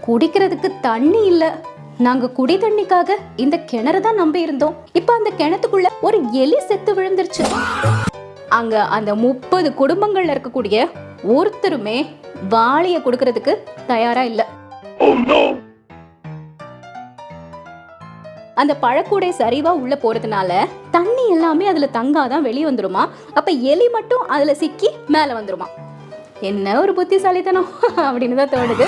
குடிக்கிறதுக்கு தண்ணி இல்ல. நாங்க குடி தண்ணிக்காக இந்த கிணறு தான் நம்பி இருந்தோம். இப்ப அந்த கிணத்துக்குள்ள ஒரு எலி செத்து விழுந்துருச்சு. அங்க அந்த 30 குடும்பங்கள்ல இருக்கக்கூடிய ஒருத்தருமே வாளிய கொடுக்கறதுக்கு தயாரா இல்ல. அந்த பழக்கூடை சரிவா உள்ள போறதுனால தண்ணி எல்லாமே அதுல தங்காதான் வெளியே வந்துருமா. அப்ப எலி மட்டும் அதுல சிக்கி மேல வந்துருமா. என்ன ஒரு புத்திசாலித்தனம் அப்படின்னு தான் தோணுது.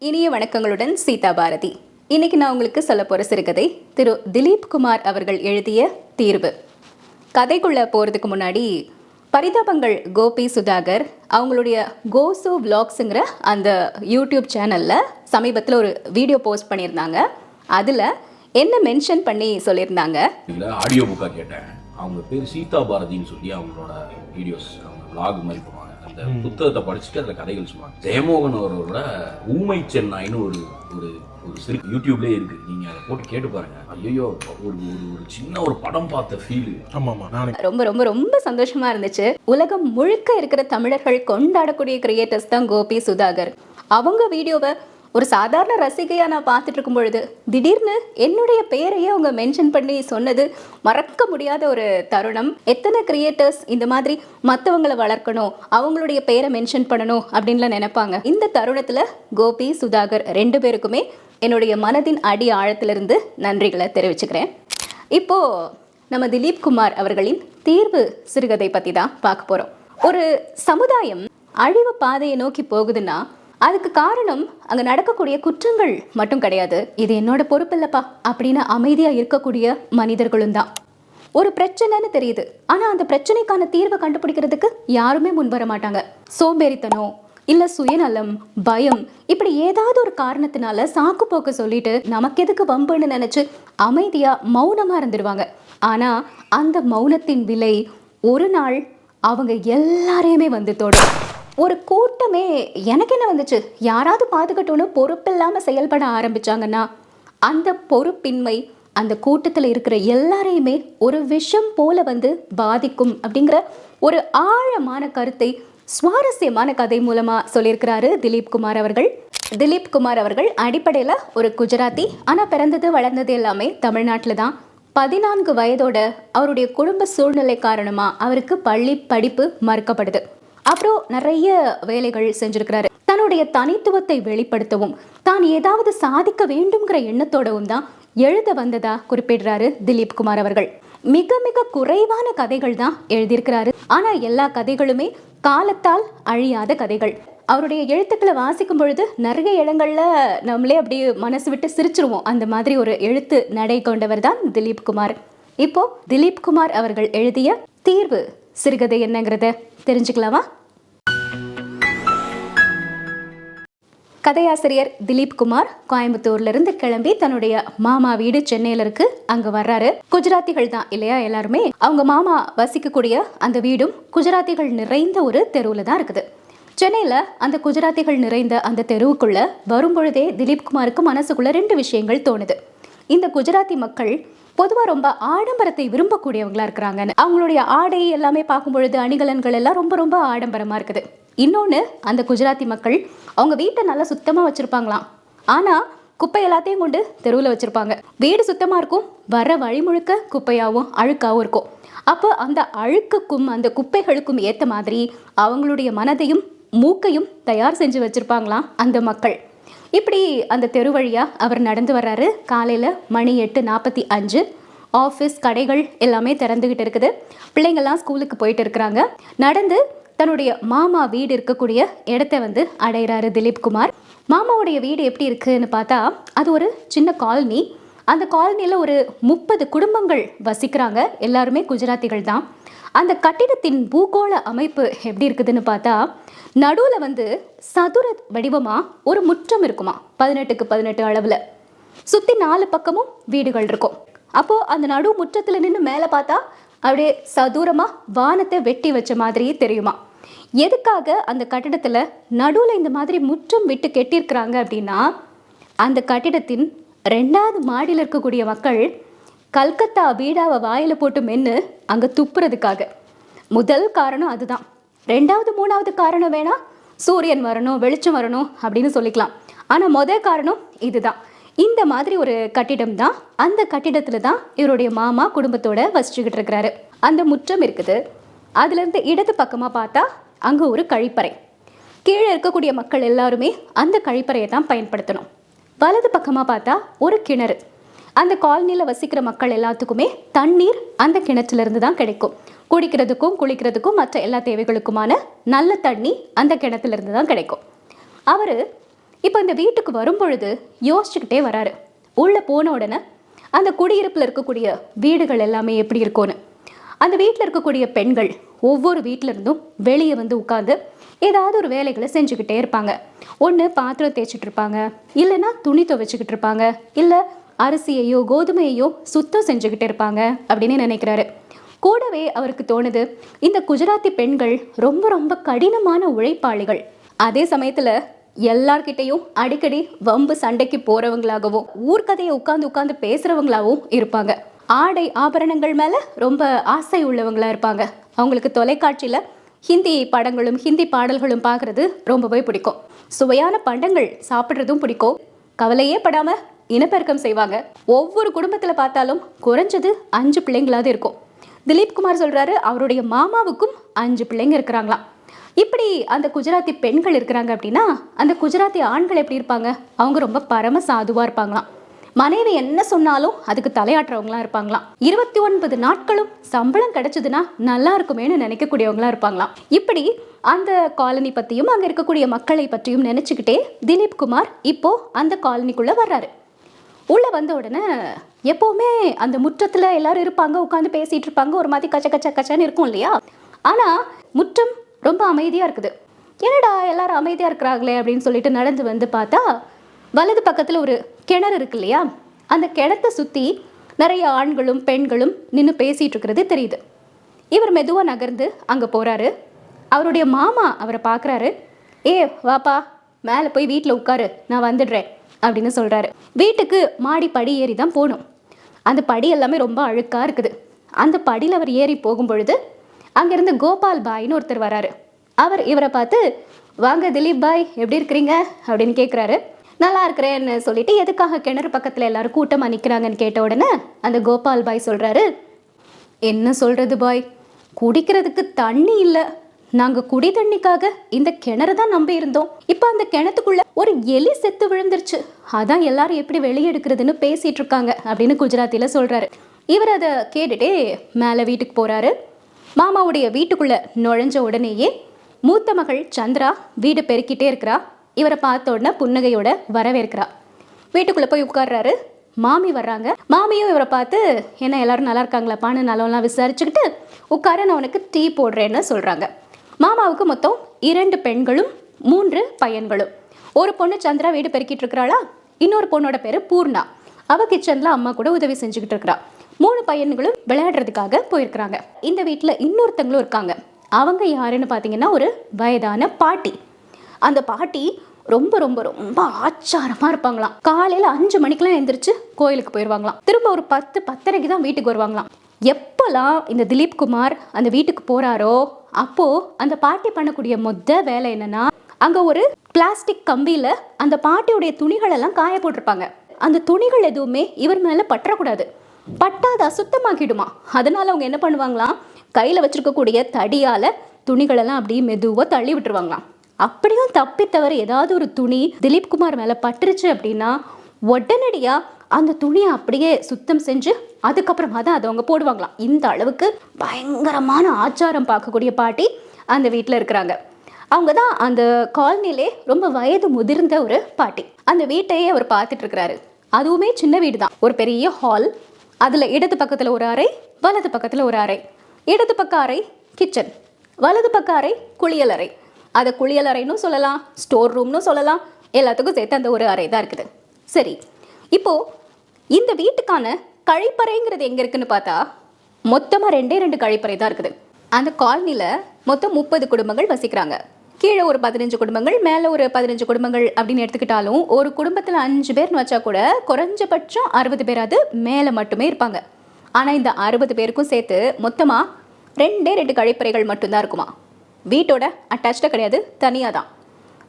இனிய வணக்கங்களுடன் சீதா பாரதி. இன்னைக்கு நான் உங்களுக்கு சொல்ல போற சிறுகதை திரு திலீப் குமார் அவர்கள் எழுதிய தீர்வு. கதைக்குள்ள போறதுக்கு முன்னாடி பரிதாபங்கள் கோபி சுதாகர் அவங்களுடைய கோசு விளாக்ஸுங்கிற அந்த யூடியூப் சேனல்ல சமீபத்தில் ஒரு வீடியோ போஸ்ட் பண்ணியிருந்தாங்க. அதுல என்ன மென்ஷன் பண்ணி சொல்லியிருந்தாங்க, ஆடியோ புக்கா கேட்டேன். அவங்க பேர் சீதா பாரதின்னு சொல்லி அவங்களோட வீடியோஸ் அவங்க விளாக் மாதிரி போவாங்க. அந்த புத்தகத்தை படிச்சுட்டு அதில் கதைகள் சொல்லுவாங்க. ஜெயமோகன் அவரோட ஊமை சென்னாயின்னு ஒரு ஒரு ஒரு சிறு யூடியூப்லேயே இருக்கு. நீங்க அதை போட்டு கேட்டு பாருங்க. ஐயோ, ஒரு ஒரு சின்ன ஒரு படம் பார்த்த ஃபீல். ரொம்ப ரொம்ப ரொம்ப சந்தோஷமா இருந்துச்சு. உலகம் முழுக்க இருக்கிற தமிழர்கள் கொண்டாடக்கூடிய கிரியேட்டர்ஸ் தான் கோபி சுதாகர். அவங்க வீடியோவை ஒரு சாதாரண ரசிகையா நான் பார்த்துட்டு இருக்கும் பொழுது திடீர்னு என்னுடைய பெயரையே அவங்க மென்ஷன் பண்ணி சொன்னது மறக்க முடியாத ஒரு தருணம். எத்தனை கிரியேட்டர்ஸ் இந்த மாதிரி மற்றவங்களை வளர்க்கணும், அவங்களுடைய பெயரை மென்ஷன் பண்ணணும் அப்படின்லாம் நினைப்பாங்க. இந்த தருணத்துல கோபி சுதாகர் 2 பேருக்குமே என்னுடைய மனதின் அடி ஆழத்திலிருந்து நன்றிகளை தெரிவிச்சுக்கிறேன். இப்போ நம்ம திலீப் குமார் அவர்களின் தீர்வு சிறுகதை பத்தி தான் பார்க்க போறோம். ஒரு சமுதாயம் அழிவு பாதையை நோக்கி போகுதுன்னா அதுக்கு காரணம் அங்க நடக்கக்கூடிய குற்றங்கள் மட்டும் கிடையாது. இது என்னோட பொறுப்பு இல்லப்பா அப்படின்னு அமைதியா இருக்கக்கூடிய மனிதர்களும் தான். ஒரு பிரச்சனைன்னு தெரியுது, ஆனா அந்த பிரச்சனைக்கான தீர்வை கண்டுபிடிக்கிறதுக்கு யாருமே முன் வர மாட்டாங்க. சோம்பேறித்தனம் இல்ல சுயநலம், பயம், இப்படி ஏதாவது ஒரு காரணத்தினால சாக்கு போக்க சொல்லிட்டு நமக்கு எதுக்கு வம்புன்னு நினைச்சு அமைதியா மௌனமா இருந்துருவாங்க. ஆனா அந்த மௌனத்தின் விலை ஒரு நாள் அவங்க எல்லாரையுமே வந்து தொடும். ஒரு கூட்டமே எனக்கு என்ன வந்துச்சு, யாராவது பாதுகாட்டோன்னு பொறுப்பில்லாம செயல்பட ஆரம்பிச்சாங்கன்னா அந்த பொறுப்பின்மை அந்த கூட்டத்தில் இருக்கிற எல்லாரையுமே ஒரு விஷம் போல வந்து பாதிக்கும் அப்படிங்கிற ஒரு ஆழமான கருத்தை சுவாரஸ்யமான கதை மூலமா சொல்லியிருக்கிறாரு திலீப் குமார் அவர்கள். திலீப் குமார் அவர்கள் அடிப்படையில ஒரு குஜராத்தி, ஆனா பிறந்தது வளர்ந்தது எல்லாமே தமிழ்நாட்டில் தான். 14 வயதோட அவருடைய குடும்ப சூழ்நிலை காரணமா அவருக்கு பள்ளி படிப்பு மறுக்கப்படுது. அப்புறம் நிறைய வேலைகள் செஞ்சிருக்கிறாரு. தன்னுடைய தனித்துவத்தை வெளிப்படுத்தவும் தான் ஏதாவது சாதிக்க வேண்டும்ங்கிற எண்ணத்தோடவும் தான் எழுத வந்ததா குறிப்பிடுறாரு திலீப் குமார் அவர்கள். மிக மிக குறைவான கதைகள் தான் எழுதியிருக்கிறாரு. ஆனா எல்லா கதைகளுமே காலத்தால் அழியாத கதைகள். அவருடைய எழுத்துக்களை வாசிக்கும் பொழுது நிறைய இடங்கள்ல நம்மளே அப்படியே மனசு விட்டு சிரிச்சிருவோம். அந்த மாதிரி ஒரு எழுத்து நடை கொண்டவர் தான் திலீப் குமார். இப்போ திலீப் குமார் அவர்கள் எழுதிய தீர்வு சிறுகதை என்னங்கிறத தெரிஞ்சுக்கலாமா? கதையாசிரியர் திலீப் குமார் கோயம்புத்தூர்ல இருந்து கிளம்பி தன்னுடைய மாமா வீடு சென்னையில இருக்கு, அங்க வர்றாரு. குஜராத்திகள் தான் இல்லையா எல்லாருமே. அவங்க மாமா வசிக்கக்கூடிய அந்த வீடும் குஜராத்திகள் நிறைந்த ஒரு தெருவுல தான் இருக்குது. சென்னையில அந்த குஜராத்திகள் நிறைந்த அந்த தெருவுக்குள்ள வரும்பொழுதே திலீப் குமாருக்கு மனசுக்குள்ள 2 விஷயங்கள் தோணுது. இந்த குஜராத்தி மக்கள் பொதுவா ரொம்ப ஆடம்பரத்தை விரும்பக்கூடியவங்களா இருக்கிறாங்க. அவங்களுடைய ஆடை எல்லாமே பார்க்கும் பொழுது அணிகலன்கள் எல்லாம் ரொம்ப ரொம்ப ஆடம்பரமா இருக்குது. இன்னொன்று, அந்த குஜராத்தி மக்கள் அவங்க வீட்டை நல்லா சுத்தமாக வச்சுருப்பாங்களாம். ஆனால் குப்பை எல்லாத்தையும் கொண்டு தெருவில் வச்சுருப்பாங்க. வீடு சுத்தமாக இருக்கும், வர வழி முழுக்க குப்பையாகவும் அழுக்காகவும் இருக்கும். அப்போ அந்த அழுக்குக்கும் அந்த குப்பைகளுக்கும் ஏற்ற மாதிரி அவங்களுடைய மனதையும் மூக்கையும் தயார் செஞ்சு வச்சுருப்பாங்களாம் அந்த மக்கள். இப்படி அந்த தெரு வழியாக அவர் நடந்து வர்றாரு. காலையில் மணி 8:45. ஆஃபீஸ் கடைகள் எல்லாமே திறந்துக்கிட்டு இருக்குது. பிள்ளைங்கள்லாம் ஸ்கூலுக்கு போயிட்டு இருக்கிறாங்க. நடந்து தன்னுடைய மாமா வீடு இருக்கக்கூடிய இடத்த வந்து அடைகிறாரு திலீப் குமார். மாமாவுடைய வீடு எப்படி இருக்குன்னு பார்த்தா அது ஒரு சின்ன காலனி. அந்த காலனியில் ஒரு 30 குடும்பங்கள் வசிக்கிறாங்க. எல்லாருமே குஜராத்திகள் தான். அந்த கட்டிடத்தின் பூகோள அமைப்பு எப்படி இருக்குதுன்னு பார்த்தா நடுவில் வந்து சதுர வடிவமாக ஒரு முற்றம் இருக்குமா, 18க்கு 18 அளவில். சுற்றி 4 பக்கமும் வீடுகள் இருக்கும். அப்போது அந்த நடு முற்றத்தில் நின்று மேலே பார்த்தா அப்படியே சதுரமாக வானத்தை வெட்டி வச்ச மாதிரியே தெரியுமா. எதுக்காக அந்த கட்டிடத்தில் நடுவில் இந்த மாதிரி முற்றம் விட்டு கெட்டியிருக்கிறாங்க அப்படின்னா அந்த கட்டிடத்தின் 2வது மாடியில் இருக்கக்கூடிய மக்கள் கல்கத்தா பீடாவை வாயில போட்டு மென்னு அங்க துப்புறதுக்காக. முதல் காரணம் அதுதான். ரெண்டாவது மூணாவது காரணம் வேணா சூரியன் வரணும், வெளிச்சம் வரணும் அப்படின்னு சொல்லிக்கலாம். ஆனா முதல் காரணம் இதுதான். இந்த மாதிரி ஒரு கட்டிடம் தான். அந்த கட்டிடத்துல தான் இவருடைய மாமா குடும்பத்தோட வசிச்சுக்கிட்டு இருக்கிறாரு. அந்த முற்றம் இருக்குது. அதுல இருந்து இடது பக்கமா பார்த்தா அங்க ஒரு கழிப்பறை. கீழே இருக்கக்கூடிய மக்கள் எல்லாருமே அந்த கழிப்பறையை தான் பயன்படுத்தணும். வலது பக்கமா பார்த்தா ஒரு கிணறு. அந்த காலனியில் வசிக்கிற மக்கள் எல்லாத்துக்குமே தண்ணீர் அந்த கிணற்றுல இருந்து தான் கிடைக்கும். குடிக்கிறதுக்கும் குளிக்கிறதுக்கும் மற்ற எல்லா தேவைகளுக்குமான நல்ல தண்ணி அந்த கிணத்துல இருந்து தான் கிடைக்கும். அவரு இப்போ இந்த வீட்டுக்கு வரும்பொழுது யோசிச்சுக்கிட்டே வராரு. உள்ள போன உடனே அந்த குடியிருப்பில் இருக்கக்கூடிய வீடுகள் எல்லாமே எப்படி இருக்கும்னு. அந்த வீட்டில் இருக்கக்கூடிய பெண்கள் ஒவ்வொரு வீட்டில இருந்தும் வெளியே வந்து உட்காந்து ஏதாவது ஒரு வேலைகளை செஞ்சுக்கிட்டே இருப்பாங்க. ஒன்று பாத்திரம் தேய்ச்சிட்டு இருப்பாங்க, இல்லைன்னா துணி துவைச்சிக்கிட்டு இருப்பாங்க, இல்லை அரிசியையோ கோதுமையையோ சுத்தம் செஞ்சுக்கிட்டே இருப்பாங்க அப்படின்னு நினைக்கிறாரு. கூடவே அவருக்கு தோணுது, இந்த குஜராத்தி பெண்கள் ரொம்ப ரொம்ப கடினமான உழைப்பாளிகள். அதே சமயத்தில் எல்லார்கிட்டையும் அடிக்கடி வம்பு சண்டைக்கு போறவங்களாகவும் ஊர்க்கதையை உட்கார்ந்து பேசுறவங்களாகவும் இருப்பாங்க. ஆடை ஆபரணங்கள் மேல ரொம்ப ஆசை உள்ளவங்களா இருப்பாங்க. அவங்களுக்கு தொலைக்காட்சியில ஹிந்தி படங்களும் ஹிந்தி பாடல்களும் பார்க்கறது ரொம்பவே பிடிக்கும். சுவையான பண்டங்கள் சாப்பிட்றதும் பிடிக்கும். கவலையே படாம இனப்பெருக்கம் செய்வாங்க. ஒவ்வொரு குடும்பத்துல பார்த்தாலும் குறைஞ்சது 5 பிள்ளைங்களாவது இருக்கும். திலீப் குமார் சொல்றாரு, அவருடைய மாமாவுக்கும் 5 பிள்ளைங்க இருக்கிறாங்களாம். இப்படி அந்த குஜராத்தி பெண்கள் இருக்கிறாங்க அப்படின்னா அந்த குஜராத்தி ஆண்கள் எப்படி இருப்பாங்க? அவங்க ரொம்ப பரம சாதுவா இருப்பாங்களாம். மனைவி என்ன சொன்னாலும் அதுக்கு தலையாட்டுறவங்களா இருப்பாங்களாம். 29 நாட்களும் சம்பளம் கிடைச்சதுன்னா நல்லா இருக்குமேனு நினைக்கக்கூடியவங்களா இருப்பாங்களாம். இப்படி அந்த காலனி பத்தியும் அங்க இருக்கக்கூடிய மக்களை பற்றியும் நினைச்சுக்கிட்டே திலீப் குமார் இப்போ அந்த காலனிக்குள்ள வர்றாரு. உள்ள வந்த உடனே எப்பவுமே அந்த முற்றத்துல எல்லாரும் இருப்பாங்க, உட்காந்து பேசிட்டு இருப்பாங்க, ஒரு மாதிரி கச்ச கச்ச கச்சன்னு இருக்கும் இல்லையா? ஆனா முற்றம் ரொம்ப அமைதியா இருக்குது. என்னடா எல்லாரும் அமைதியா இருக்கிறாங்களே அப்படின்னு சொல்லிட்டு நடந்து வந்து பார்த்தா வலது பக்கத்துல ஒரு கிணறு இருக்கு இல்லையா? அந்த கிணத்தை சுத்தி நிறைய ஆண்களும் பெண்களும் நின்று பேசிட்டு இருக்கிறது தெரியுது. இவர் மெதுவா நகர்ந்து அங்க போறாரு. அவருடைய மாமா அவரை பார்க்குறாரு. ஏ வாப்பா, மேலே போய் வீட்டில் உட்காரு, நான் வந்துடுறேன் அப்படின்னு சொல்றாரு. வீட்டுக்கு மாடி படி ஏறி தான் போகணும். அந்த படி எல்லாமே ரொம்ப அழுக்கா இருக்குது. அந்த படியில் அவர் ஏறி போகும் பொழுது அங்கிருந்து கோபால் பாய்னு ஒருத்தர் வராரு. அவர் இவரை பார்த்து, வாங்க திலீப் பாய், எப்படி இருக்கிறீங்க அப்படின்னு கேட்குறாரு. நல்லா இருக்கிறேன்னு சொல்லிட்டு, எதுக்காக கிணறு பக்கத்தில் எல்லாரும் கூட்டமாக நிற்கிறாங்கன்னு கேட்ட உடனே அந்த கோபால் பாய் சொல்கிறாரு, என்ன சொல்கிறது பாய், குடிக்கிறதுக்கு தண்ணி இல்லை. நாங்கள் குடி தண்ணிக்காக இந்த கிணறு தான் நம்பி இருந்தோம். இப்போ அந்த கிணத்துக்குள்ள ஒரு எலி செத்து விழுந்துருச்சு. அதான் எல்லாரும் எப்படி வெளியே எடுக்கிறதுன்னு பேசிட்டு இருக்காங்க அப்படின்னு குஜராத்தியில் சொல்கிறாரு. இவர் அதை கேட்டுட்டே மேலே வீட்டுக்கு போகிறாரு. மாமாவுடைய வீட்டுக்குள்ள நுழைஞ்ச உடனேயே மூத்த மகள் சந்திரா வீடு பெருக்கிட்டே இருக்கிறா. இவரை பார்த்த உடனே புன்னகையோட வரவேற்கிறா. வீட்டுக்குள்ள போய் உட்கார்றாரு. மாமி வர்றாங்க. மாமியும் இவரை பார்த்து, என்ன எல்லாரும் நல்லா இருக்காங்களாப்பான்னு நலம்லாம் விசாரிச்சுக்கிட்டு, உட்கார நான் உனக்கு டீ போடுறேன்னு சொல்றாங்க. மாமாவுக்கு மொத்தம் 2 பெண்களும் 3 பையன்களும். ஒரு பொண்ணு சந்திரா வீடு பெருக்கிட்டு இருக்கிறாளா, இன்னொரு பொண்ணோட பேரு பூர்ணா. அவ கிச்சன்ல அம்மா கூட உதவி செஞ்சுக்கிட்டு இருக்கிறா. 3 பையன்களும் விளையாடுறதுக்காக போயிருக்கிறாங்க. இந்த வீட்டில் இன்னொருத்தங்களும் இருக்காங்க. அவங்க யாருன்னு பார்த்தீங்கன்னா ஒரு வயதான பாட்டி. அந்த பாட்டி ரொம்ப ரொம்ப ரொம்ப ஆச்சாரமாக இருப்பாங்களாம். காலையில் 5 மணிக்கெல்லாம் எழுந்திரிச்சு கோயிலுக்கு போயிடுவாங்களாம். திரும்ப ஒரு 10-10:30 தான் வீட்டுக்கு வருவாங்களாம். எப்போல்லாம் இந்த திலீப் குமார் அந்த வீட்டுக்கு போகிறாரோ அப்போது அந்த பாட்டி பண்ணக்கூடிய வேலை என்னன்னா, அங்கே ஒரு பிளாஸ்டிக் கம்பியில் அந்த பாட்டியுடைய துணிகளெல்லாம் காய போட்டிருப்பாங்க. அந்த துணிகள் எதுவுமே இவர் மேலே பற்றக்கூடாது. பட்டாத அசுத்தமாக்கிடுமா. அதனால அவங்க என்ன பண்ணுவாங்களாம், கையில் வச்சிருக்கக்கூடிய தடியால் துணிகளெல்லாம் அப்படியே மெதுவாக தள்ளி விட்டுருவாங்களாம். அப்படியும் தப்பி தவிர ஏதாவது ஒரு துணி திலீப் குமார் மேலே பட்டுருச்சு அப்படின்னா உடனடியாக அந்த துணியை அப்படியே சுத்தம் செஞ்சு அதுக்கப்புறமா தான் அதை அவங்க போடுவாங்களாம். இந்த அளவுக்கு பயங்கரமான ஆச்சாரம் பார்க்கக்கூடிய பாட்டி அந்த வீட்டில் இருக்கிறாங்க. அவங்க தான் அந்த காலனிலே ரொம்ப வயது முதிர்ந்த ஒரு பாட்டி. அந்த வீட்டையே அவர் பார்த்துட்டு இருக்கிறாரு. அதுவுமே சின்ன வீடு தான். ஒரு பெரிய ஹால், அதில் இடது பக்கத்தில் ஒரு அறை, வலது பக்கத்தில் ஒரு அறை. இடது பக்க அறை கிச்சன், வலது பக்க அறை குளியல் அறை. அதை குளியல் அறைன்னு சொல்லலாம், ஸ்டோர் ரூம்னு சொல்லலாம். எல்லாத்துக்கும் சேர்த்து அந்த ஒரு அறை தான் இருக்குது. சரி, இப்போ இந்த வீட்டுக்கான கழிப்பறைங்கிறது எங்கே இருக்குன்னு பார்த்தா மொத்தமாக 2 கழிப்பறை தான் இருக்குது. அந்த காலனியில் மொத்தம் 30 குடும்பங்கள் வசிக்கிறாங்க. கீழே ஒரு 15 குடும்பங்கள், மேலே ஒரு 15 குடும்பங்கள் அப்படின்னு எடுத்துக்கிட்டாலும் ஒரு குடும்பத்தில் 5 பேர்னு வச்சா கூட குறைஞ்சபட்சம் 60 பேராது மேலே மட்டுமே இருப்பாங்க. ஆனால் இந்த 60 பேருக்கும் சேர்த்து மொத்தமாக 2 கழிப்பறைகள் மட்டும்தான் இருக்குமா. வீட்டோட அட்டாச்சாக கிடையாது, தனியாக தான்.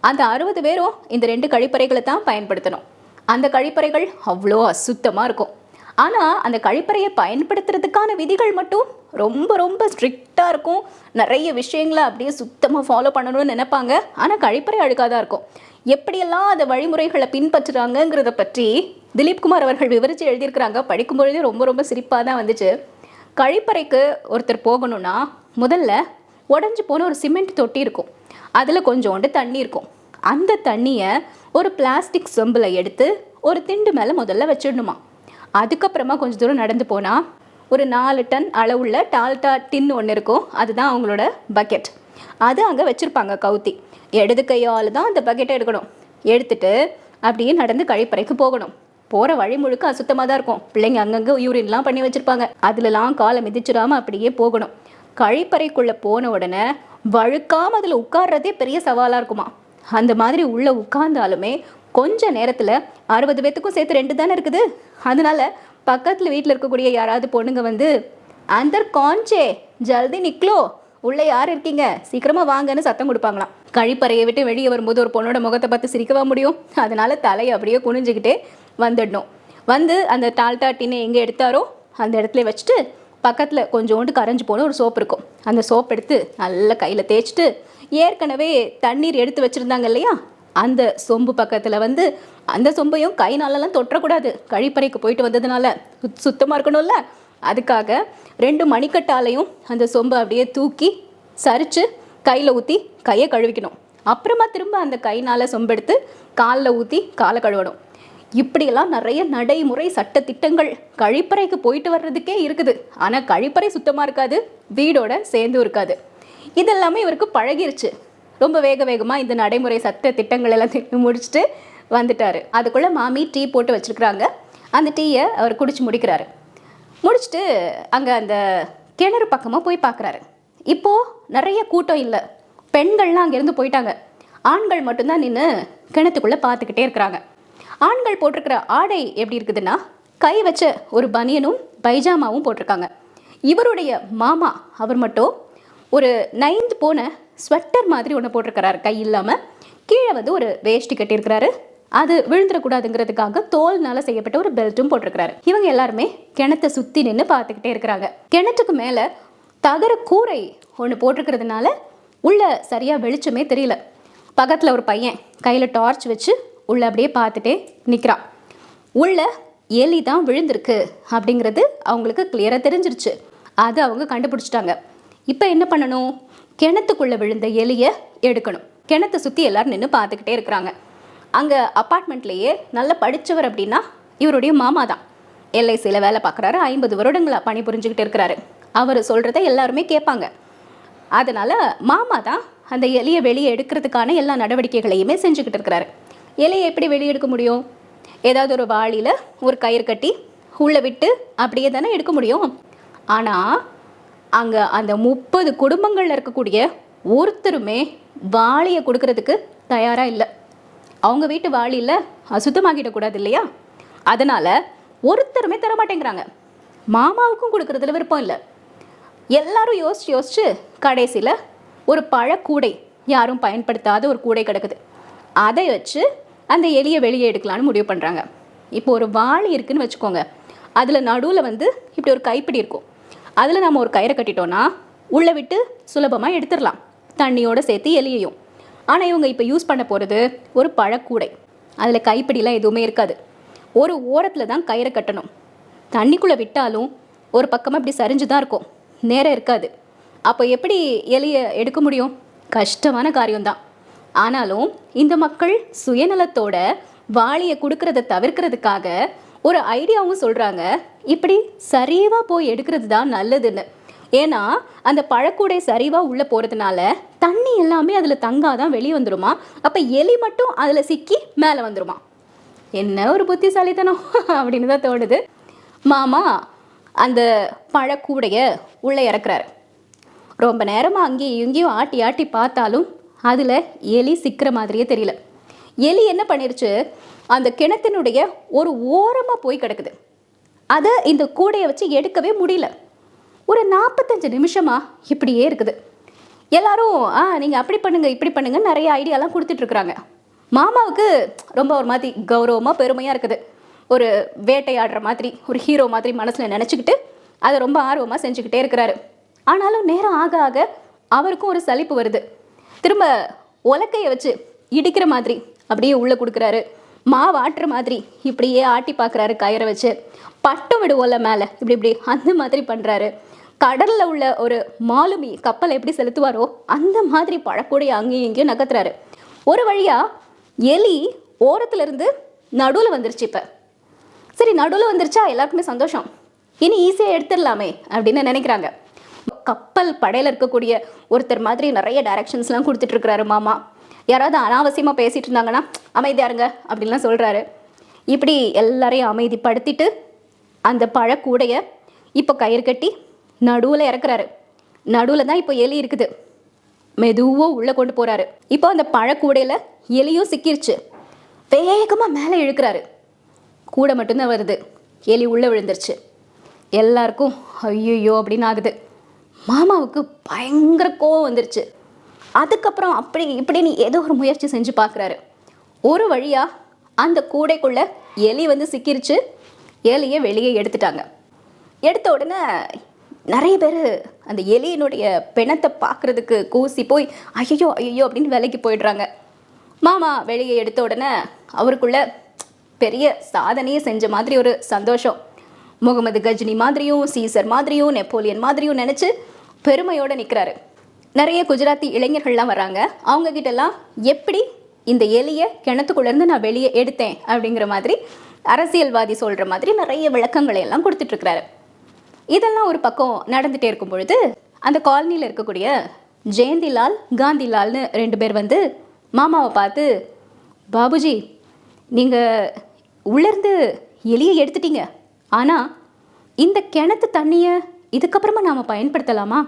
அந்த 60 பேரும் இந்த 2 கழிப்பறைகளை தான் பயன்படுத்தணும். அந்த கழிப்பறைகள் அவ்வளோ அசுத்தமாக இருக்கும். ஆனால் அந்த கழிப்பறையை பயன்படுத்துறதுக்கான விதிகள் மட்டும் ரொம்ப ரொம்ப ஸ்ட்ரிக்டாக இருக்கும். நிறைய விஷயங்களை அப்படியே சுத்தமாக ஃபாலோ பண்ணணும்னு நினைப்பாங்க. ஆனால் கழிப்பறை அழுக்காக தான் இருக்கும். எப்படியெல்லாம் அந்த வழிமுறைகளை பின்பற்றுறாங்கங்கிறத பற்றி திலீப்குமார் அவர்கள் விவரித்து எழுதியிருக்கிறாங்க. படிக்கும்பொழுதே ரொம்ப ரொம்ப சிரிப்பாக தான் வந்துச்சு. கழிப்பறைக்கு ஒருத்தர் போகணும்னா முதல்ல உடஞ்சி போன ஒரு சிமெண்ட் தொட்டி இருக்கும். அதில் கொஞ்சோண்டு தண்ணி இருக்கும். அந்த தண்ணியை ஒரு பிளாஸ்டிக் சொம்பில் எடுத்து ஒரு திண்டு மேலே முதல்ல வச்சிடணுமா. அதுக்கப்புறமா கொஞ்சம் தூரம் நடந்து போனால் ஒரு 4 டன் அளவுள்ள டால்டா டின் ஒன்று இருக்கும். அதுதான் அவங்களோட பக்கெட். அது அங்கே வச்சுருப்பாங்க கவுத்தி. இடது கையால் தான் அந்த பக்கெட்டை எடுக்கணும். எடுத்துட்டு அப்படியே நடந்து கழிப்பறைக்கு போகணும். போகிற வழி முழுக்க அசுத்தமாக தான் இருக்கும். பிள்ளைங்க அங்கங்கே யூரின்லாம் பண்ணி வச்சுருப்பாங்க. அதிலலாம் காலை மிதிச்சிடாமல் அப்படியே போகணும். கழிப்பறைக்குள்ளே போன உடனே வழுக்காமல் அதில் உட்கார்றதே பெரிய சவாலாக இருக்குமா. அந்த மாதிரி உள்ளே உட்கார்ந்தாலுமே கொஞ்ச நேரத்தில் 60 பேத்துக்கும் சேர்த்து 2 தானே இருக்குது. அதனால பக்கத்தில் வீட்டில் இருக்கக்கூடிய யாராவது பொண்ணுங்க வந்து அந்தர் காஞ்சே ஜல்தி நிக்லோ, உள்ளே யார் இருக்கீங்க, சீக்கிரமாக வாங்கன்னு சத்தம் கொடுப்பாங்களாம். கழிப்பறையை விட்டு வெளியே வரும்போது ஒரு பொண்ணோட முகத்தை பார்த்து சிரிக்கவா முடியும். அதனால தலையை அப்படியே குனிஞ்சிக்கிட்டே வந்துடணும். வந்து அந்த டால்டா டின்னை எங்கே எடுத்தாரோ அந்த இடத்துல வச்சுட்டு பக்கத்தில் கொஞ்சோண்டு கரைஞ்சி போன ஒரு சோப்பு இருக்கும். அந்த சோப் எடுத்து நல்லா கையில் தேய்ச்சிட்டு ஏற்கனவே தண்ணீர் எடுத்து வச்சுருந்தாங்க இல்லையா, அந்த சொம்பு பக்கத்தில் வந்து அந்த சொம்பையும் கை நாளெல்லாம் தொட்டக்கூடாது. கழிப்பறைக்கு போயிட்டு வந்ததுனால சுத்தமாக இருக்கணும்ல. அதுக்காக 2 மணிக்கட்டாலையும் அந்த சொம்பை அப்படியே தூக்கி சரித்து கையில் ஊற்றி கையை கழுவிக்கணும். அப்புறமா திரும்ப அந்த கைனால் சொம்பெடுத்து காலில் ஊற்றி காலை கழுவணும். இப்படியெல்லாம் நிறைய நடைமுறை சட்ட திட்டங்கள் கழிப்பறைக்கு போயிட்டு வர்றதுக்கே இருக்குது. ஆனால் கழிப்பறை சுத்தமாக இருக்காது, வீடோட சேர்ந்தும் இருக்காது. இதெல்லாமே இவருக்கு பழகிருச்சு. ரொம்ப வேகமாக இந்த நடைமுறை சட்ட திட்டங்கள் எல்லாம் முடிச்சுட்டு வந்துட்டார். அதுக்குள்ளே மாமி டீ போட்டு வச்சுருக்குறாங்க. அந்த டீயை அவர் குடிச்சு முடிக்கிறாரு. முடிச்சுட்டு அங்கே அந்த கிணறு பக்கமாக போய் பார்க்குறாரு. இப்போது நிறைய கூட்டம் இல்லை. பெண்கள்லாம் அங்கேருந்து போயிட்டாங்க. ஆண்கள் மட்டும்தான் நின்று கிணத்துக்குள்ளே பார்த்துக்கிட்டே இருக்கிறாங்க. ஆண்கள் போட்டிருக்கிற ஆடை எப்படி இருக்குதுன்னா, கை வச்ச ஒரு பனியனும் பைஜாமாவும் போட்டிருக்காங்க. இவருடைய மாமா அவர் மட்டும் ஒரு நைந்து போன ஸ்வெட்டர் மாதிரி ஒன்று போட்டிருக்கிறாரு. கை இல்லாமல் கீழே வந்து ஒரு வேஷ்டி கட்டியிருக்கிறாரு. அது விழுந்துடக்கூடாதுங்கிறதுக்காக தோல்னால செய்யப்பட்ட ஒரு பெல்ட்டும் போட்டிருக்கிறாரு. இவங்க எல்லாருமே கிணத்தை சுற்றி நின்று பார்த்துக்கிட்டே இருக்கிறாங்க. கிணத்துக்கு மேலே தகர கூரை ஒன்று போட்டிருக்கிறதுனால உள்ள சரியாக வெளிச்சமே தெரியல. பக்கத்தில் ஒரு பையன் கையில் டார்ச் வச்சு உள்ள அப்படியே பார்த்துட்டே நிற்கிறான். உள்ள எலி தான் விழுந்திருக்கு அப்படிங்கிறது அவங்களுக்கு கிளியராக தெரிஞ்சிருச்சு. அது அவங்க கண்டுபிடிச்சிட்டாங்க. இப்போ என்ன பண்ணணும்? கிணத்துக்குள்ளே விழுந்த எலியை எடுக்கணும். கிணத்தை சுற்றி எல்லாரும் நின்று பார்த்துக்கிட்டே இருக்கிறாங்க. அங்கே அப்பார்ட்மெண்ட்லேயே நல்லா படித்தவர் அப்படின்னா இவருடைய மாமா தான். எல்ஐசியில் வேலை பார்க்குறாரு. 50 வருடங்களாக பணி புரிஞ்சுக்கிட்டு இருக்கிறாரு. அவர் சொல்கிறத எல்லாருமே கேட்பாங்க. அதனால் மாமா தான் அந்த எலியை வெளியே எடுக்கிறதுக்கான எல்லா நடவடிக்கைகளையுமே செஞ்சுக்கிட்டு இருக்கிறாரு. எலியை எப்படி வெளியே எடுக்க முடியும்? ஏதாவது ஒரு வாளியில் ஒரு கயிறு கட்டி உள்ளே விட்டு அப்படியே தானே எடுக்க முடியும். ஆனால் அங்கே அந்த 30 குடும்பங்களில் இருக்கக்கூடிய ஒருத்தருமே வாளியை கொடுக்கறதுக்கு தயாராக இல்லை. அவங்க வீட்டு வாளியில் அசுத்தமாகிடக்கூடாது இல்லையா? அதனால் ஒருத்தருமே தரமாட்டேங்கிறாங்க. மாமாவுக்கும் கொடுக்கறதுல விருப்பம் இல்லை. எல்லாரும் யோசிச்சு கடைசியில் ஒரு பழக்கூடை, யாரும் பயன்படுத்தாத ஒரு கூடை கிடக்குது. அதை வச்சு அந்த எலியை வெளியே எடுக்கலான்னு முடிவு பண்ணுறாங்க. இப்போ ஒரு வாளி இருக்குதுன்னு வச்சுக்கோங்க. அதில் நடுவில் வந்து இப்படி ஒரு கைப்பிடி இருக்கும். அதில் நம்ம ஒரு கயிறை கட்டிட்டோன்னா உள்ளே விட்டு சுலபமாக எடுத்துடலாம், தண்ணியோடு சேர்த்து எலியையும். ஆனால் இவங்க இப்போ யூஸ் பண்ண போகிறது ஒரு பழக்கூடை. அதில் கைப்பிடிலாம் எதுவுமே இருக்காது. ஒரு ஓரத்தில் தான் கயிறை கட்டணும். தண்ணிக்குள்ளே விட்டாலும் ஒரு பக்கமாக இப்படி சரிஞ்சு தான் இருக்கும், நேரம் இருக்காது. அப்போ எப்படி எலியை எடுக்க முடியும்? கஷ்டமான காரியம்தான். ஆனாலும் இந்த மக்கள் சுயநலத்தோட வாளியை கொடுக்கறத தவிர்க்கிறதுக்காக ஒரு ஐடியாவும் சொல்கிறாங்க. இப்படி சரிவாக போய் எடுக்கிறது தான் நல்லதுன்னு. ஏன்னா அந்த பழக்கூடை சரிவாக உள்ளே போகிறதுனால தண்ணி எல்லாமே அதில் தங்காதான் வெளியே வந்துடுமா. அப்போ எலி மட்டும் அதில் சிக்கி மேலே வந்துடுமா. என்ன ஒரு புத்திசாலித்தனம் அப்படின்னு தான் தோணுது. மாமா அந்த பழக்கூடையை உள்ளே இறக்குறாரு. ரொம்ப நேரமாக அங்கேயும் இங்கேயும் ஆட்டி ஆட்டி பார்த்தாலும் அதில் எலி சிக்கிற மாதிரியே தெரியல. எலி என்ன பண்ணிருச்சு, அந்த கிணத்தினுடைய ஒரு ஓரமாக போய் கிடக்குது. அதை இந்த கூடையை வச்சு எடுக்கவே முடியல. ஒரு 45 நிமிஷமா இப்படியே இருக்குது. எல்லாரும் நீங்கள் அப்படி பண்ணுங்க இப்படி பண்ணுங்க நிறைய ஐடியாலாம் கொடுத்துட்ருக்குறாங்க. மாமாவுக்கு ரொம்ப ஒரு மாதிரி கௌரவமாக பெருமையாக இருக்குது. ஒரு வேட்டையாடுற மாதிரி ஒரு ஹீரோ மாதிரி மனசில் நினச்சிக்கிட்டு அதை ரொம்ப ஆர்வமாக செஞ்சுக்கிட்டே இருக்கிறாரு. ஆனாலும் நேரம் ஆக ஆக அவருக்கும் ஒரு சலிப்பு வருது. திரும்ப உலக்கையை வச்சு இடிக்கிற மாதிரி அப்படியே உள்ளே கொடுக்குறாரு. மாவு ஆட்டுற மாதிரி இப்படியே ஆட்டி பார்க்குறாரு. கயிறை வச்சு பட்டம் விடுவோம்ல மேலே இப்படி இப்படி அந்த மாதிரி பண்ணுறாரு. கடலில் உள்ள ஒரு மாலுமி கப்பலை எப்படி செலுத்துவாரோ அந்த மாதிரி பழக்கூடைய அங்கேயும் இங்கேயும் நகர்த்துறாரு. ஒரு வழியாக எலி ஓரத்துலேருந்து நடுவில் வந்துருச்சு. இப்போ சரி, நடுவில் வந்துருச்சா எல்லாருக்குமே சந்தோஷம், இனி ஈஸியாக எடுத்துடலாமே அப்படின்னு நினைக்கிறாங்க. கப்பல் படையில் இருக்கக்கூடிய ஒருத்தர் மாதிரி நிறைய டைரக்ஷன்ஸ்லாம் கொடுத்துட்ருக்கிறாரு மாமா. யாராவது அனாவசியமாக பேசிகிட்டு இருந்தாங்கன்னா அமைதியாக இருங்க அப்படின்லாம் சொல்கிறாரு. இப்படி எல்லாரையும் அமைதிப்படுத்திட்டு அந்த பழக்கூடைய இப்போ கயிறு கட்டி நடுவில் இறக்குறாரு. நடுவில் தான் இப்போ எலி இருக்குது. மெதுவாக உள்ளே கொண்டு போகிறாரு. இப்போ அந்த பழக்கூடையில் எலியும் சிக்கிருச்சு. வேகமாக மேலே இழுக்கிறாரு. கூடை மட்டும்தான் வருது. எலி உள்ளே விழுந்துருச்சு. எல்லாருக்கும் ஐயோ அப்படின்னு ஆகுது. மாமாவுக்கு பயங்கர கோவம் வந்துருச்சு. அதுக்கப்புறம் அப்படி இப்படின்னு ஏதோ ஒரு முயற்சி செஞ்சு பார்க்குறாரு. ஒரு வழியாக அந்த கூடைக்குள்ளே எலி வந்து சிக்கிருச்சு. எலியை வெளியே எடுத்துட்டாங்க. எடுத்த உடனே நிறைய பேர் அந்த எலியினுடைய பிணத்தை பார்க்குறதுக்கு கூசி போய் ஐயோ ஐயோ அப்படின்னு விலைக்கு போயிடுறாங்க. மாமா வெளியே எடுத்த உடனே அவருக்குள்ள பெரிய சாதனையை செஞ்ச மாதிரி ஒரு சந்தோஷம். முகமது கஜினி மாதிரியும் சீசர் மாதிரியும் நெப்போலியன் மாதிரியும் நினச்சி பெருமையோடு நிற்கிறாரு. நிறைய குஜராத்தி இளைஞர்கள்லாம் வராங்க. அவங்கக்கிட்டலாம் எப்படி இந்த எலியை கிணத்துக்குள்ளேருந்து நான் வெளியே எடுத்தேன் அப்படிங்கிற மாதிரி அரசியல்வாதி சொல்கிற மாதிரி நிறைய விளக்கங்களை எல்லாம் கொடுத்துட்ருக்கிறாரு. இதெல்லாம் ஒரு பக்கம் நடந்துகிட்டே இருக்கும் பொழுது அந்த காலனியில் இருக்கக்கூடிய ஜெயந்திலால் காந்திலால்னு 2 பேர் வந்து மாமாவை பார்த்து, பாபுஜி நீங்கள் உள்ளேருந்து எலியை எடுத்துட்டீங்க, ஆனால் இந்த கிணத்து தண்ணியை இதுக்கப்புறமா நாம் பயன்படுத்தலாமா,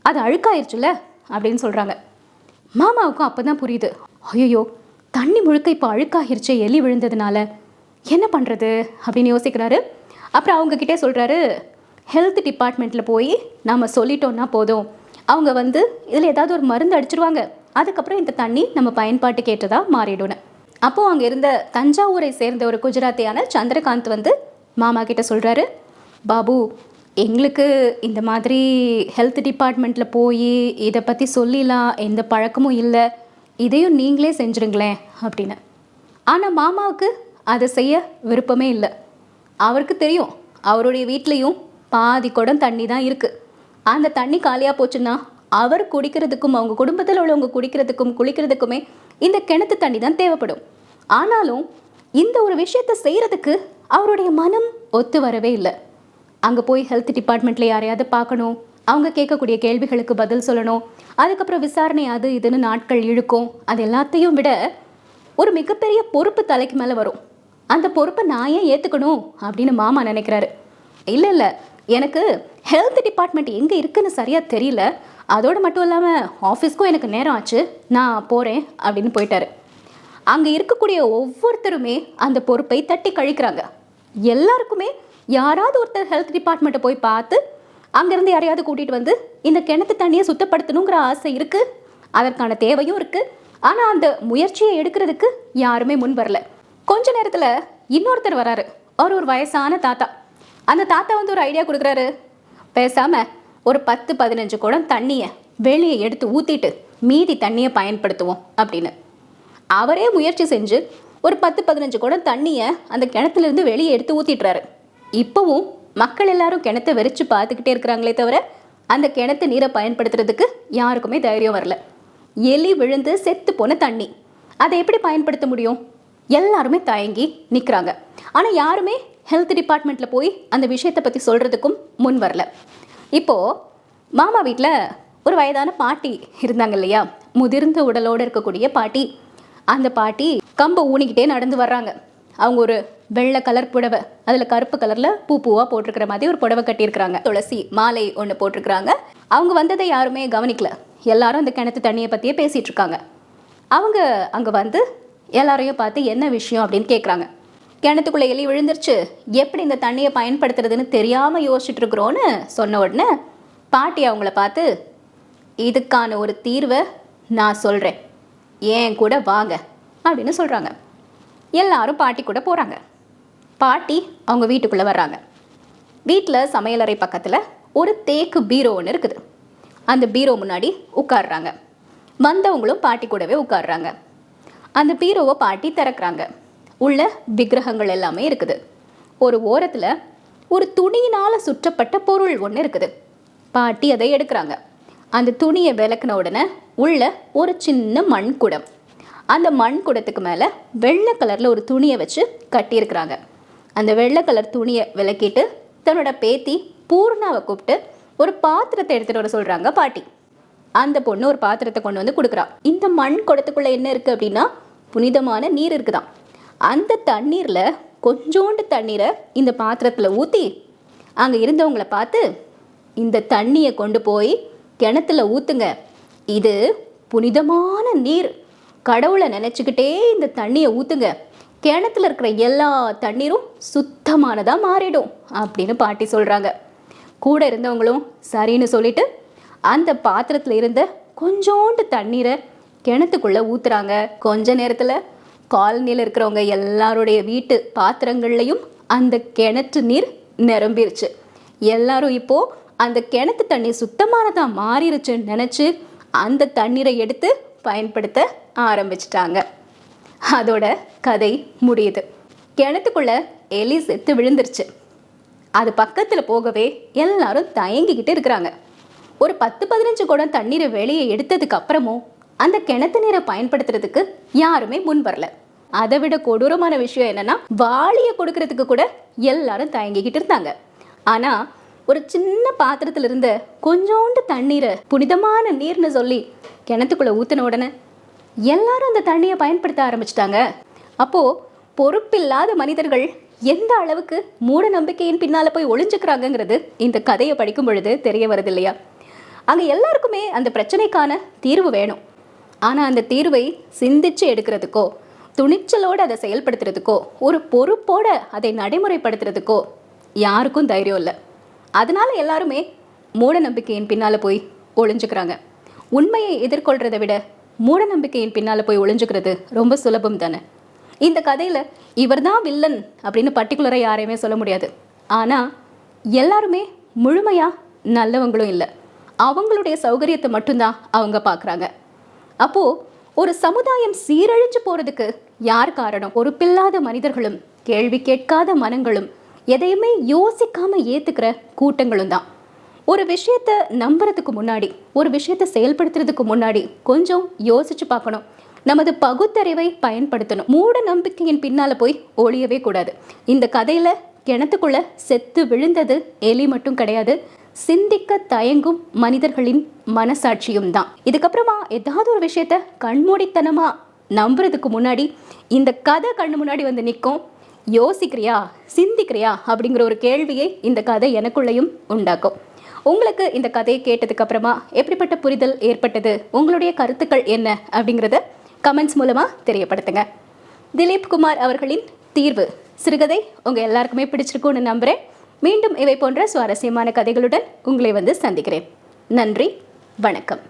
அது அழுக்காயிருச்சுல அப்படின்னு சொல்கிறாங்க. மாமாவுக்கும் அப்போ தான் புரியுது, ஐயோ தண்ணி முழுக்க இப்போ அழுக்காகிருச்சு எலி விழுந்ததுனால, என்ன பண்ணுறது அப்படின்னு யோசிக்கிறாரு. அப்புறம் அவங்கக்கிட்டே சொல்கிறாரு, ஹெல்த் டிபார்ட்மெண்ட்டில் போய் நாம் சொல்லிட்டோன்னா போதும், அவங்க வந்து இதில் ஏதாவது ஒரு மருந்து அடிச்சிருவாங்க, அதுக்கப்புறம் இந்த தண்ணி நம்ம பயன்பாட்டுக்கு ஏற்றதாக மாறிடும்னு. அப்போது அங்கே இருந்த தஞ்சாவூரை சேர்ந்த ஒரு குஜராத்தியான சந்திரகாந்த் வந்து மாமா கிட்ட சொல்கிறாரு, பாபு எங்களுக்கு இந்த மாதிரி ஹெல்த் டிபார்ட்மெண்ட்டில் போய் இதை பற்றி சொல்லிலாம் எந்த பழக்கமும் இல்லை, இதையும் நீங்களே செஞ்சுருங்களேன் அப்படின்னு. ஆனால் மாமாவுக்கு அதை செய்ய விருப்பமே இல்லை. அவருக்கு தெரியும் அவருடைய வீட்லேயும் பாதி குடம் தண்ணி தான் இருக்குது. அந்த தண்ணி காலியாக போச்சுன்னா அவர் குடிக்கிறதுக்கும் அவங்க குடும்பத்தில் உள்ளவங்க குடிக்கிறதுக்கும் குளிக்கிறதுக்குமே இந்த கிணத்து தண்ணி தான் தேவைப்படும். ஆனாலும் இந்த ஒரு விஷயத்தை செய்கிறதுக்கு அவருடைய மனம் ஒத்து வரவே இல்லை. அங்கே போய் ஹெல்த் டிபார்ட்மெண்ட்டில் யாரையாவது பார்க்கணும், அவங்க கேட்கக்கூடிய கேள்விகளுக்கு பதில் சொல்லணும், அதுக்கப்புறம் விசாரணை அது இதுன்னு நாட்கள் இழுக்கும். அது எல்லாத்தையும் விட ஒரு மிகப்பெரிய பொறுப்பு தலைக்கு மேலே வரும். அந்த பொறுப்பை நான் ஏன் ஏற்றுக்கணும் அப்படின்னு மாமா நினைக்கிறாரு. இல்லை எனக்கு ஹெல்த் டிபார்ட்மெண்ட் எங்கே இருக்குன்னு சரியாக தெரியல, அதோடு மட்டும் இல்லாமல் ஆஃபீஸ்க்கும் எனக்கு நேரம் ஆச்சு, நான் போகிறேன் அப்படின்னு போயிட்டாரு. அங்கே இருக்கக்கூடிய ஒவ்வொருத்தருமே அந்த பொறுப்பை தட்டி கழிக்கிறாங்க. எல்லாருக்குமே யாராவது ஒருத்தர் ஹெல்த் டிபார்ட்மெண்ட்டை போய் பார்த்து அங்கேருந்து யாரையாவது கூட்டிகிட்டு வந்து இந்த கிணத்து தண்ணியை சுத்தப்படுத்தணுங்கிற ஆசை இருக்குது, அதற்கான தேவையும் இருக்குது. ஆனால் அந்த முயற்சியை எடுக்கிறதுக்கு யாருமே முன் வரல. கொஞ்ச நேரத்தில் இன்னொருத்தர் வராரு. அவர் ஒரு வயசான தாத்தா. அந்த தாத்தா வந்து ஒரு ஐடியா கொடுக்குறாரு, பேசாமல் ஒரு 10-15 குடம் தண்ணியை வெளியே எடுத்து ஊற்றிட்டு மீதி தண்ணியை பயன்படுத்துவோம் அப்படின்னு. அவரே முயற்சி செஞ்சு ஒரு 10-15 குடம் தண்ணியை அந்த கிணத்துலேருந்து வெளியே எடுத்து ஊற்றிட்டுறாரு. இப்போவும் மக்கள் எல்லாரும் கிணத்தை வெறிச்சு பார்த்துக்கிட்டே இருக்கிறாங்களே தவிர அந்த கிணத்து நீரை பயன்படுத்துறதுக்கு யாருக்குமே தைரியம் வரல. எலி விழுந்து செத்து போன தண்ணி, அதை எப்படி பயன்படுத்த முடியும்? எல்லாருமே தயங்கி நிற்கிறாங்க. ஆனால் யாருமே ஹெல்த் டிபார்ட்மெண்ட்டில் போய் அந்த விஷயத்தை பற்றி சொல்கிறதுக்கும் முன் வரல. இப்போது மாமா வீட்டில் ஒரு வயதான பாட்டி இருந்தாங்க இல்லையா, முதிர்ந்த உடலோடு இருக்கக்கூடிய பாட்டி. அந்த பாட்டி கம்பை ஊனிக்கிட்டே நடந்து வர்றாங்க. அவங்க ஒரு வெள்ளை கலர் புடவை, அதில் கருப்பு கலரில் பூவாக போட்டிருக்கிற மாதிரி ஒரு புடவை கட்டியிருக்கிறாங்க. துளசி மாலை ஒன்று போட்டிருக்கிறாங்க. அவங்க வந்ததை யாருமே கவனிக்கல. எல்லாரும் அந்த கிணத்து தண்ணியை பற்றியே பேசிகிட்டு இருக்காங்க. அவங்க அங்கே வந்து எல்லாரையும் பார்த்து என்ன விஷயம் அப்படின்னு கேட்குறாங்க. கிணத்துக்குள்ள எலி விழுந்துருச்சு, எப்படி இந்த தண்ணியை பயன்படுத்துறதுன்னு தெரியாம யோசிச்சுட்டு இருக்கிறோன்னு சொன்ன உடனே பாட்டி அவங்கள பார்த்து, இதுக்கான ஒரு தீர்வை நான் சொல்றேன், ஏன் கூட வாங்க அப்படின்னு சொல்றாங்க. எல்லாரும் பாட்டி கூட போறாங்க. பாட்டி அவங்க வீட்டுக்குள்ள வர்றாங்க. வீட்டில் சமையலறை பக்கத்தில் ஒரு தேக்கு பீரோ ஒன்று இருக்குது. அந்த பீரோ முன்னாடி உட்காடுறாங்க. வந்தவங்களும் பாட்டி கூடவே உட்காடுறாங்க. அந்த பீரோவை பாட்டி திறக்கிறாங்க. உள்ள விக்கிரகங்கள் எல்லாமே இருக்குது. ஒரு ஓரத்தில் ஒரு துணியினால் சுற்றப்பட்ட பொருள் ஒன்று இருக்குது. பாட்டி அதை எடுக்கிறாங்க. அந்த துணியை விளக்குன உடனே உள்ள ஒரு சின்ன மண் குடம். அந்த மண் குடத்துக்கு மேலே வெள்ளை கலரில் ஒரு துணியை வச்சு கட்டியிருக்கிறாங்க. அந்த வெள்ளை கலர் துணியை விளக்கிட்டு தன்னோட பேத்தி பூர்ணாவை கூப்பிட்டு ஒரு பாத்திரத்தை எடுத்துகிட்டு வர சொல்கிறாங்க பாட்டி. அந்த பொண்ணு ஒரு பாத்திரத்தை கொண்டு வந்து கொடுக்குறா. இந்த மண் குடத்துக்குள்ளே என்ன இருக்குது அப்படின்னா புனிதமான நீர் இருக்குதான். அந்த தண்ணீரில் கொஞ்சோண்டு தண்ணீரை இந்த பாத்திரத்தில் ஊற்றி அங்கே இருந்தவங்களை பார்த்து, இந்த தண்ணியை கொண்டு போய் கிணத்துல ஊற்றுங்க, இது புனிதமான நீர், கடவுளை நினச்சிக்கிட்டே இந்த தண்ணியை ஊற்றுங்க, கிணத்துல இருக்கிற எல்லா தண்ணீரும் சுத்தமானதாக மாறிடும் அப்படின்னு பாட்டி சொல்கிறாங்க. கூட இருந்தவங்களும் சரின்னு சொல்லிட்டு அந்த பாத்திரத்தில் இருந்த கொஞ்சோண்டு தண்ணீரை கிணத்துக்குள்ளே ஊற்றுறாங்க. கொஞ்ச நேரத்தில் காலனியில் இருக்கிறவங்க எல்லாருடைய வீட்டு பாத்திரங்கள்லையும் அந்த கிணற்று நீர் நிரம்பிருச்சு. எல்லாரும் இப்போது அந்த கிணத்து தண்ணி சுத்தமானதாக மாறிடுச்சுன்னு நினச்சி அந்த தண்ணீரை எடுத்து பயன்படுத்த ஆரம்பிச்சிட்டாங்க. அதோட கதை முடியுது. கிணத்துக்குள்ள எலி செத்து விழுந்துருச்சு. அது பக்கத்தில் போகவே எல்லாரும் தயங்கிக்கிட்டு இருக்கிறாங்க. ஒரு 10-15 குடம் தண்ணீரை வெளியே எடுத்ததுக்கு அப்புறமும் அந்த கிணத்து நீரை பயன்படுத்துறதுக்கு யாருமே முன் வரல. அதை விட கொடூரமான விஷயம் என்னன்னா, வாளியை கொடுக்கறதுக்கு கூட எல்லாரும் தயங்கிக்கிட்டு இருந்தாங்க. ஆனா ஒரு சின்ன பாத்திரத்துல இருந்த கொஞ்சோண்டு தண்ணீரை புனிதமான நீர்னு சொல்லி கிணத்துக்குள்ள ஊத்தின உடனே எல்லாரும் அந்த தண்ணியை பயன்படுத்த ஆரம்பிச்சிட்டாங்க. அப்போ பொறுப்பில்லாத மனிதர்கள் எந்த அளவுக்கு மூட நம்பிக்கையின் பின்னால போய் ஒளிஞ்சுக்கிறாங்கிறது இந்த கதையை படிக்கும் பொழுது தெரிய வருது இல்லையா? அங்க எல்லாருக்குமே அந்த பிரச்சனைக்கான தீர்வு வேணும். ஆனா அந்த தீர்வை சிந்திச்சு எடுக்கிறதுக்கோ, துணிச்சலோடு அதை செயல்படுத்துறதுக்கோ, ஒரு பொறுப்போட அதை நடைமுறைப்படுத்துறதுக்கோ யாருக்கும் தைரியம் இல்லை. அதனால எல்லாருமே மூட நம்பிக்கையின் பின்னால போய் ஒளிஞ்சுக்கிறாங்க. உண்மையை எதிர்கொள்றதை விட மூட நம்பிக்கையின் பின்னால போய் ஒளிஞ்சுக்கிறது ரொம்ப சுலபம் தானே. இந்த கதையில இவர் தான் வில்லன் அப்படின்னு பர்டிகுலராக யாரையுமே சொல்ல முடியாது. ஆனா எல்லாருமே முழுமையா நல்லவங்களும் இல்லை. அவங்களுடைய சௌகரியத்தை மட்டும்தான் அவங்க பார்க்குறாங்க. அப்போ ஒரு சமுதாயம் சீரழிஞ்சு போறதுக்கு யார் காரணம்? பொறுப்பில்லாத மனிதர்களும் கேள்வி கேட்காத மனங்களும் எதையுமே யோசிக்காம ஏத்துக்கிற கூட்டங்களும் தான். ஒரு விஷயத்தை நம்புறதுக்கு முன்னாடி, ஒரு விஷயத்தை செயல்படுத்துறதுக்கு முன்னாடி கொஞ்சம் யோசிச்சு பார்க்கணும். நமது பகுத்தறிவை பயன்படுத்தணும். மூட நம்பிக்கையின் பின்னால போய் ஒளியவே கூடாது. இந்த கதையில கிணத்துக்குள்ள செத்து விழுந்தது எலி மட்டும் கிடையாது, சிந்திக்க தயங்கும் மனிதர்களின் மனசாட்சியும் தான். இதுக்கப்புறமா ஏதாவது ஒரு விஷயத்த கண்மூடித்தனமா நம்புறதுக்கு முன்னாடி இந்த கதை கண்ணு முன்னாடி வந்து நிற்கும். யோசிக்கிறியா, சிந்திக்கிறியா அப்படிங்கிற ஒரு கேள்வியை இந்த கதை எனக்குள்ளேயும் உண்டாக்கும். உங்களுக்கு இந்த கதையை கேட்டதுக்கு அப்புறமா எப்படிப்பட்ட புரிதல் ஏற்பட்டது, உங்களுடைய கருத்துக்கள் என்ன அப்படிங்கிறத கமெண்ட்ஸ் மூலமா தெரியப்படுத்துங்க. திலீப் குமார் அவர்களின் தீர்வு சிறுகதை உங்க எல்லாருக்குமே பிடிச்சிருக்கும்னு நம்புறேன். மீண்டும் இவை போன்ற சுவாரஸ்யமான கதைகளுடன் உங்களை வந்து சந்திக்கிறேன். நன்றி, வணக்கம்.